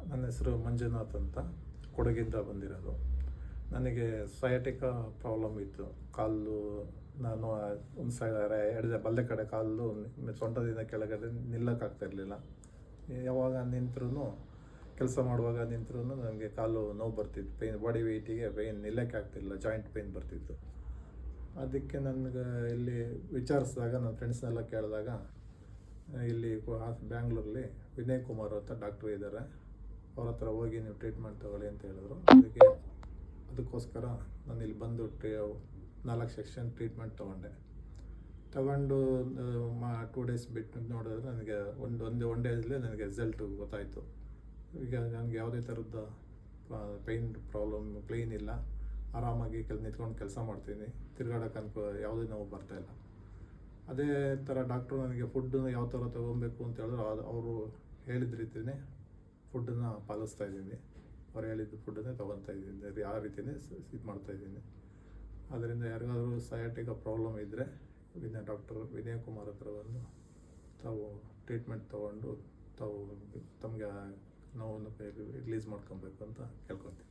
ನನ್ನ ಹೆಸರು ಮಂಜುನಾಥ್ ಅಂತ, ಕೊಡಗಿಂದ ಬಂದಿರೋದು. ನನಗೆ ಸಯಾಟಿಕಾ ಪ್ರಾಬ್ಲಮ್ ಇತ್ತು. ಕಾಲು ನಾನು ಒಂದು ಎಡದೆ ಬಲ್ಲೆ ಕಡೆ ಕಾಲು ಸೊಂಟದಿಂದ ಕೆಳಗಡೆ ನಿಲ್ಲಕ್ಕಾಗ್ತಾಯಿರಲಿಲ್ಲ. ಯಾವಾಗ ನಿಂತರೂ, ಕೆಲಸ ಮಾಡುವಾಗ ನಿಂತರೂ ನನಗೆ ಕಾಲು ನೋವು ಬರ್ತಿತ್ತು. ಪೇಯ್ನ್, ಬಾಡಿ ವೆಯ್ಟಿಗೆ ಪೇಯ್ನ್, ನಿಲ್ಲಕ್ಕೆ ಆಗ್ತಿಲ್ಲ, ಜಾಯಿಂಟ್ ಪೇಯ್ನ್ ಬರ್ತಿತ್ತು. ಅದಕ್ಕೆ ನನಗೆ ಇಲ್ಲಿ ವಿಚಾರಿಸಿದಾಗ, ನನ್ನ ಫ್ರೆಂಡ್ಸ್ನೆಲ್ಲ ಕೇಳಿದಾಗ, ಇಲ್ಲಿ ಬ್ಯಾಂಗ್ಳೂರಲ್ಲಿ ವಿನಯ್ ಕುಮಾರ್ ಅಂತ ಡಾಕ್ಟ್ರು ಇದ್ದಾರೆ, ಅವ್ರ ಹತ್ರ ಹೋಗಿ ನೀವು ಟ್ರೀಟ್ಮೆಂಟ್ ತೊಗೊಳ್ಳಿ ಅಂತ ಹೇಳಿದ್ರು. ಅದಕ್ಕೋಸ್ಕರ ನಾನು ಇಲ್ಲಿ ಬಂದು 4 ಸೆಕ್ಷನ್ ಟ್ರೀಟ್ಮೆಂಟ್ ತಗೊಂಡು 2 ಡೇಸ್ ಬಿಟ್ಟು ನೋಡಿದ್ರೆ ನನಗೆ ಒನ್ ಡೇಸಲ್ಲೇ ನನಗೆ ರಿಸಲ್ಟು ಗೊತ್ತಾಯಿತು. ಈಗ ನನಗೆ ಯಾವುದೇ ಥರದ ಪೇಯ್ನ್ ಇಲ್ಲ, ಆರಾಮಾಗಿ ನಿಂತ್ಕೊಂಡು ಕೆಲಸ ಮಾಡ್ತೀನಿ, ತಿರ್ಗಾಡೋಕೆ ಯಾವುದೇ ನೋವು ಬರ್ತಾಯಿಲ್ಲ. ಅದೇ ಥರ ಡಾಕ್ಟ್ರು ನನಗೆ ಫುಡ್ಡನ್ನು ಯಾವ ಥರ ತೊಗೊಬೇಕು ಅಂತ ಹೇಳಿದ್ರು, ಅವರು ಹೇಳಿದ ರೀತಿಯೇ ಫುಡ್ಡನ್ನು ಪಾಲಿಸ್ತಾ ಇದ್ದೀನಿ. ಅವ್ರು ಹೇಳಿದ್ದು ಫುಡ್ಡನ್ನೇ ತೊಗೊತಾ ಇದ್ದೀನಿ, ಯಾವ ರೀತಿಯೇ ಇದು ಮಾಡ್ತಾಯಿದ್ದೀನಿ. ಆದ್ದರಿಂದ ಯಾರಿಗಾದರೂ ಸಯಾಟಿಕಾ ಪ್ರಾಬ್ಲಮ್ ಇದ್ದರೆ ಡಾಕ್ಟರ್ ವಿನಯ್ ಕುಮಾರ್ ಹತ್ರ ಬಂದು ತಾವು ಟ್ರೀಟ್ಮೆಂಟ್ ತೊಗೊಂಡು ತಮಗೆ ನೋವನ್ನು ರಿಲೀಸ್ ಮಾಡ್ಕೊಬೇಕು ಅಂತ ಕೇಳ್ಕೊತೀನಿ.